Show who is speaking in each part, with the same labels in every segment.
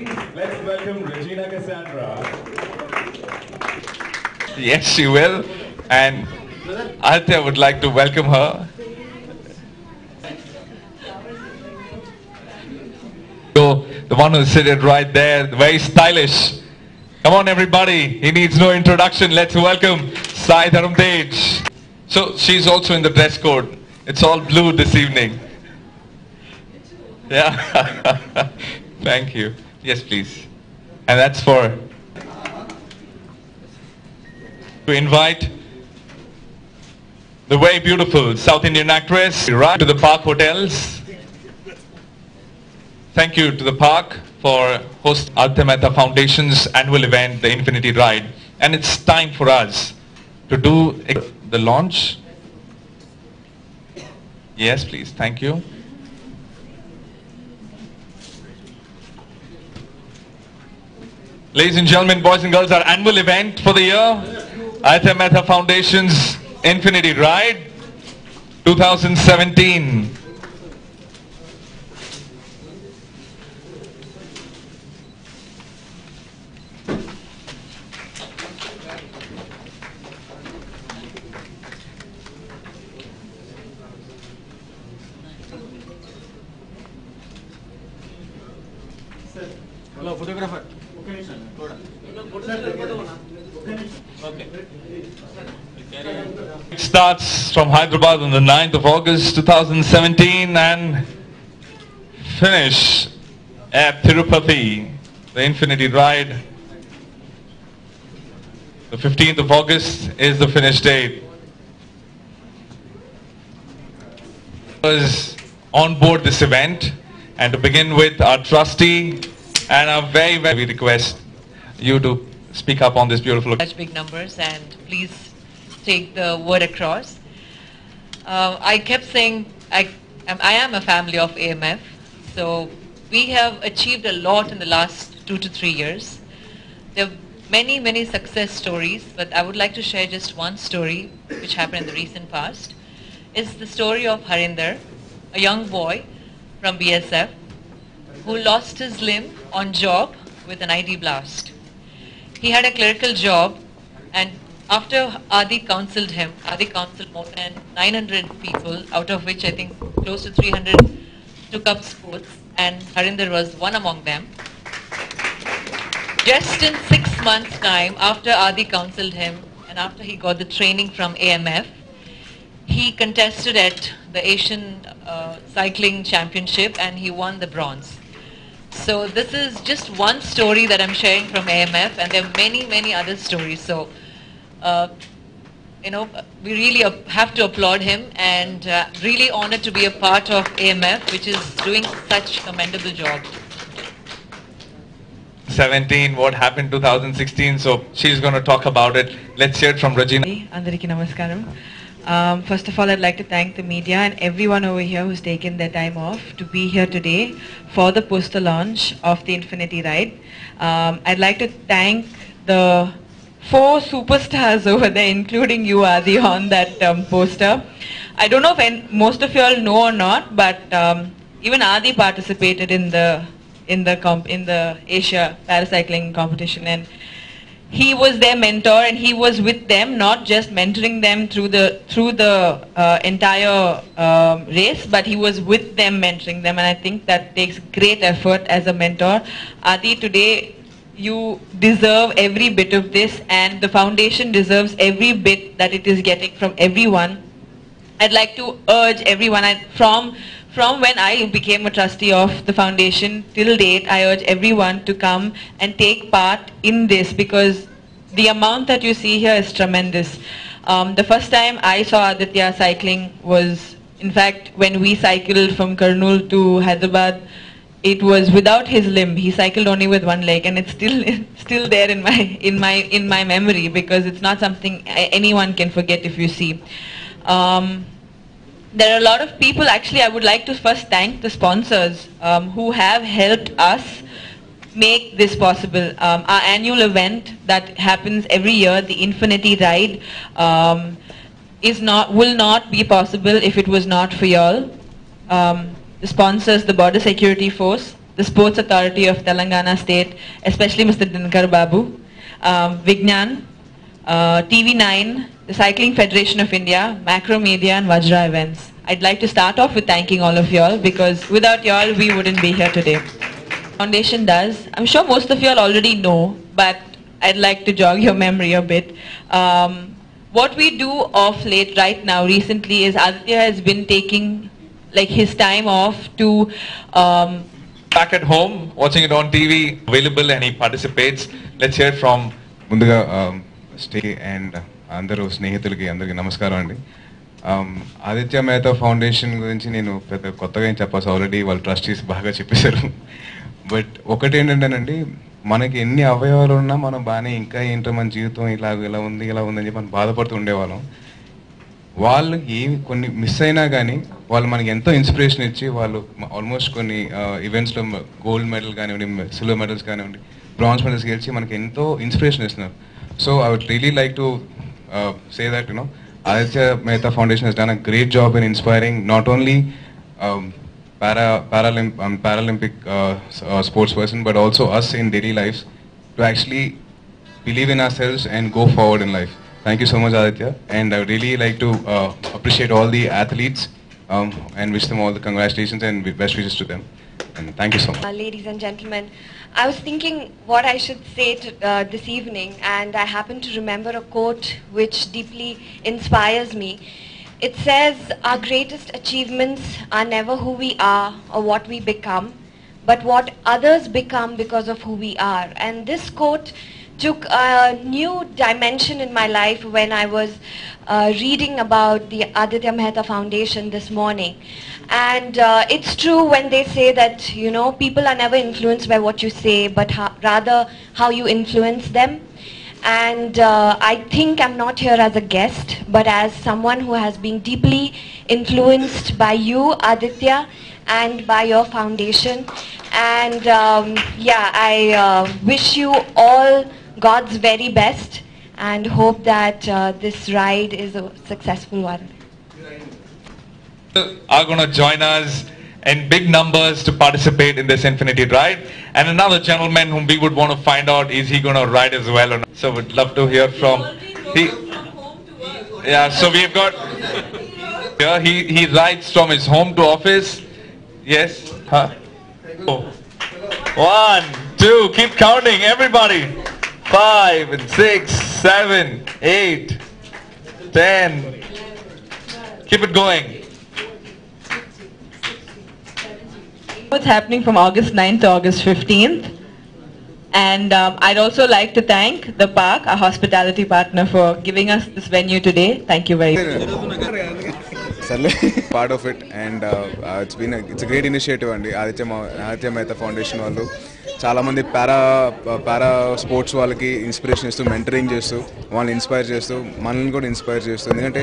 Speaker 1: Let's welcome Regina Cassandra.
Speaker 2: Yes, she will. And Aditya would like to welcome her. So, the one who's seated right there, very stylish. Come on everybody, he needs no introduction. Let's welcome Sai Dharam Tej. So, she's also in the dress code. It's all blue this evening. Yeah. Thank you. Yes, please. And that's for to invite the very beautiful South Indian actress right to the Park Hotels. Thank you to the Park for hosting Aditya Mehta Foundation's annual event, the Infinity Ride. And it's time for us to do the launch. Yes, please. Thank you. Ladies and gentlemen, boys and girls, our annual event for the year, Aditya Mehta Foundation's Infinity Ride 2017.
Speaker 3: Hello, photographer.
Speaker 2: It starts from Hyderabad on the 9th of August 2017 and finish at Tirupati, the Infinity Ride. The 15th of August is the finish date. Was on board this event, and to begin with, our trustee and our we request you to speak up on this beautiful occasion.
Speaker 4: Such big numbers, and please take the word across. I kept saying I am a family of AMF, so we have achieved a lot in the last 2 to 3 years. There are many success stories, but I would like to share just one story which happened in the recent past. It's the story of Harinder, a young boy from BSF who lost his limb on job with an ID blast. He had a clerical job, and after Adi counseled him, Adi counseled more than 900 people, out of which I think close to 300 took up sports, and Harinder was one among them. Just in 6 months' time, after Adi counseled him and after he got the training from AMF, he contested at the Asian Cycling Championship and he won the bronze. So this is just one story that I'm sharing from AMF, and there are many other stories. So, we really have to applaud him, and really honored to be a part of AMF, which is doing such a commendable job.
Speaker 2: 17, what happened 2016, so she's going to talk about it. Let's hear it from Regina.
Speaker 5: Andariki namaskaram. First of all, I'd like to thank the media and everyone over here who's taken their time off to be here today for the poster launch of the Infinity Ride. I'd like to thank the 4 superstars over there, including you, Adi, on that poster. I don't know if most of you all know or not, but even Adi participated in the Asia paracycling competition, and he was their mentor, and he was with them, not just mentoring them through the entire race, but he was with them, mentoring them, and I think that takes great effort as a mentor. Adi, today you deserve every bit of this, and the foundation deserves every bit that it is getting from everyone. I'd like to urge everyone, from when I became a trustee of the foundation till date, I urge everyone to come and take part in this, because the amount that you see here is tremendous. The first time I saw Aditya cycling was, in fact, when we cycled from Kurnool to Hyderabad. It was without his limb. He cycled only with one leg, and it's still there in my memory, because it's not something anyone can forget if you see. There are a lot of people. Actually, I would like to first thank the sponsors who have helped us make this possible. Our annual event that happens every year, the Infinity Ride, will not be possible if it was not for y'all. The sponsors, the Border Security Force, the Sports Authority of Telangana State, especially Mr. Dinkar Babu, Vignan, TV9, the Cycling Federation of India, Macromedia and Vajra Events. I'd like to start off with thanking all of y'all because without y'all we wouldn't be here today. Foundation does. I'm sure most of y'all already know, but I'd like to jog your memory a bit. What we do of late right now recently is Aditya has been taking like his time off to
Speaker 2: Back at home, watching it on TV, available, and he participates. Let's hear from
Speaker 6: ముందుగా stay and అందరూ స్నేహితులకి అందరికీ నమస్కారం అండి. Aditya Mehta foundation గురించి నేను పెద్ద కొత్తగా ఏం చెప్పాల్సి ఆల్రెడీ వాళ్ళ ట్రస్టీస్ బాగా చెప్పేశారు. బట్ ఒకటి ఏంటంటేనండి, మనకి ఎన్ని అవయవాలు ఉన్నా మనం బాగానే ఇంకా ఏంటో మన జీవితం ఇలా ఉంది అని చెప్పి మనం బాధపడుతూ ఉండేవాళ్ళం. వాళ్ళు ఏమి కొన్ని మిస్ అయినా కానీ వాళ్ళు మనకి ఎంతో ఇన్స్పిరేషన్ ఇచ్చి వాళ్ళు ఆల్మోస్ట్ కొన్ని ఈవెంట్స్లో గోల్డ్ మెడల్ కానివ్వండి, సిల్వర్ మెడల్స్ కానివ్వండి, బ్రాంజ్ మెడల్స్ గెలిచి మనకి ఎంతో ఇన్స్పిరేషన్ ఇస్తున్నారు. So I would really like to say that Aditya Mehta Foundation has done a great job in inspiring not only Paralympic sports person, but also us in daily lives to actually believe in ourselves and go forward in life. Thank you so much, Aditya, and I would really like to appreciate all the athletes and wish them all the congratulations and best wishes to them. And thank you so much.
Speaker 7: Ladies and gentlemen, I was thinking what I should say this evening, and I happen to remember a quote which deeply inspires me. It says, "Our greatest achievements are never who we are or what we become, but what others become because of who we are." And this quote took a new dimension in my life when I was reading about the Aditya Mehta Foundation this morning. And it's true when they say that, you know, people are never influenced by what you say, but rather how you influence them. And I think I'm not here as a guest, but as someone who has been deeply influenced by you, Aditya, and by your foundation. And I wish you all God's very best and hope that this ride is a successful one.
Speaker 2: Are going to join us in big numbers to participate in this Infinity Ride, and another gentleman whom we would want to find out, is he going to ride as well or not? So we'd love to hear from so we've got he rides from his home to office. Yes, huh? 1 2 keep counting everybody. 5 and 6 7 8 10, keep it going.
Speaker 5: What's happening from August 9th to August 15th. And I'd also like to thank the park, our hospitality partner, for giving us this venue today. Thank you very much.
Speaker 6: Part of it, and it's a great initiative అండి. Aditya Mehta foundation వాళ్ళు చాలా మంది para sports వాళ్ళకి inspiration ఇస్తూ, mentoring చేస్తూ, వాళ్ళని inspire చేస్తూ, మనల్ని కూడా ఇన్స్పైర్ చేస్తూ. ఎందుకంటే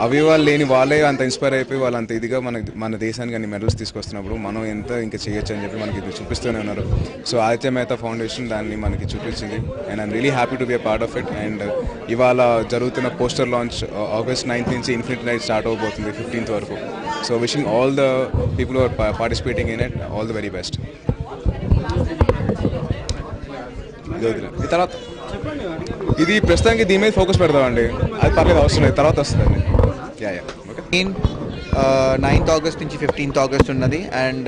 Speaker 6: అవయవాలు లేని వాళ్ళే అంత ఇన్స్పైర్ అయిపోయి వాళ్ళు అంత ఇదిగా మన దేశానికి అన్ని మెడల్స్ తీసుకొస్తున్నప్పుడు మనం ఎంత ఇంకా చేయొచ్చు అని చెప్పి మనకి చూపిస్తూనే ఉన్నారు. సో ఆదిత్య మెహతా ఫౌండేషన్ దాన్ని మనకి చూపించింది, and I'm really happy to be a part of it. And ఇవాళ జరుగుతున్న పోస్టర్ లాంచ్ ఆగస్ట్ 9th నుంచి ఇన్ఫినిటీ రైడ్ స్టార్ట్ అవబోతుంది 15th వరకు. So wishing all the people are participating in it all the very best. ఈ తర్వాత ఇది ప్రస్తుతానికి దీని మీద ఫోకస్ పెడతామండి. అది పర్లేదు, అవసరం లేదు, తర్వాత వస్తుందండి. ఓకే,
Speaker 8: 9th August నుంచి 15th August ఉన్నది. అండ్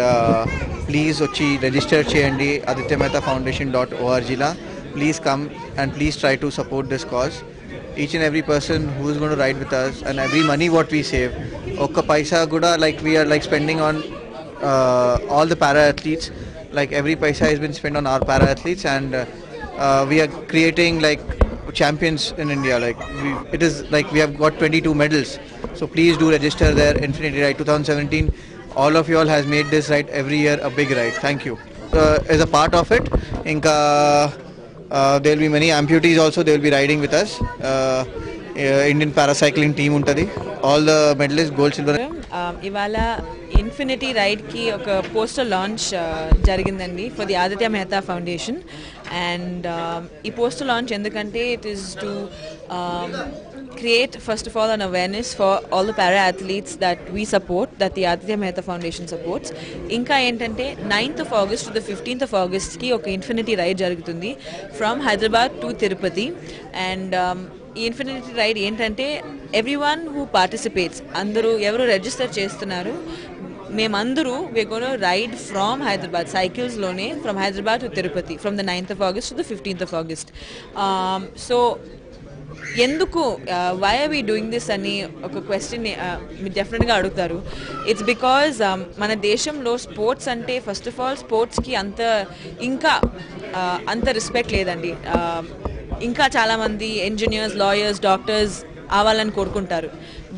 Speaker 8: ప్లీజ్ వచ్చి రిజిస్టర్ చేయండి adityamehtafoundation.org. Please come and please try to support this cause. Each and every person who is going to ride with us, and every money what we save, okka paisa kuda like we are like spending on all the para athletes. Like every paisa has been spent on our para athletes, and we are creating like champions in India. Like it is like we have got 22 medals. So please do register there. Infinity Ride 2017. All of you all has made this ride every year a big ride. Thank you. As a part of it, inka there will be many amputees also. They will be riding with us. Indian paracycling team untadi. All the medalists gold, silver.
Speaker 5: ఇవాళ infinity రైడ్కి ఒక poster launch జరిగిందండి for the Aditya Mehta foundation. And ఈ poster launch ఎందుకంటే it is to create, first of all, an awareness for all the para athletes that we support, that the Aditya Mehta Foundation supports. Inka entante 9th of August to the 15th of August ki oka Infinity Ride jarugutundi from Hyderabad to Tirupati. And ఈ infinity ride ఏంటంటే everyone who participates అందరూ ఎవరు register చేస్తున్నారు మేమందరూ we're going to ride from Hyderabad cyclesలోనే from Hyderabad to Tirupati from the 9th of August to the 15th of August. So ఎందుకు why are we doing this అని ఒక question మీరు డెఫినెట్గా అడుగుతారు. ఇట్స్ బికాజ్ మన దేశంలో స్పోర్ట్స్ అంటే ఫస్ట్ ఆఫ్ ఆల్ స్పోర్ట్స్కి ఇంకా అంత రెస్పెక్ట్ లేదండి. ఇంకా చాలామంది ఇంజనీర్స్, లాయర్స్, డాక్టర్స్ అవ్వాలని కోరుకుంటారు.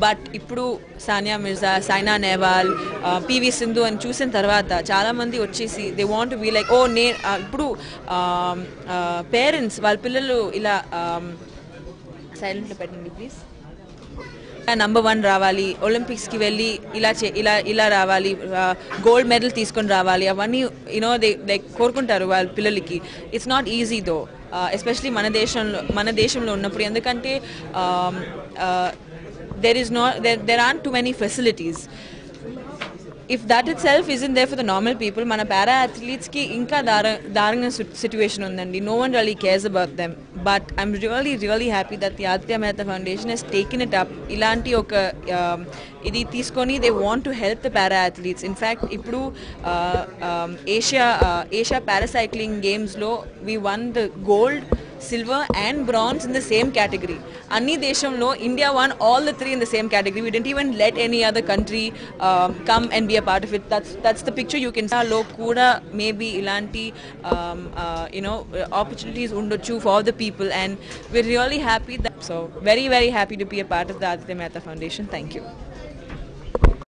Speaker 5: బట్ ఇప్పుడు సానియా మిర్జా, సైనా నెహ్వాల్, పివి సింధు అని చూసిన తర్వాత చాలామంది వచ్చేసి దే వాంట్ బీ లైక్ ఇప్పుడు పేరెంట్స్ వాళ్ళ పిల్లలు ఇలా సైలెంట్లో పెట్టండి ప్లీజ్, నంబర్ 1 రావాలి, ఒలింపిక్స్కి వెళ్ళి ఇలా రావాలి, గోల్డ్ మెడల్ తీసుకొని రావాలి, అవన్నీ దే కోరుకుంటారు వాళ్ళ పిల్లలకి. It's not easy though, especially మన దేశంలో ఉన్నప్పుడు. ఎందుకంటే there aren't too many facilities. If that itself isn't there for the normal people, mana para athletes ki inka daranga situation undandi. No one really cares about them. But I'm really happy that the Aditya Mehta Foundation has taken it up. Ilanti oka idi teeskoni they want to help the para athletes. In fact, ippudu Asia Paracycling Games lo we won the gold, silver and bronze in the same category. Anni deshamlo India won all the 3 in the same category. We didn't even let any other country come and be a part of it. That's the picture you can see. Lo kuda maybe ilanti opportunities undochu for the people, and we're really happy that, so very happy to be a part of the Aditya Mehta Foundation. Thank you.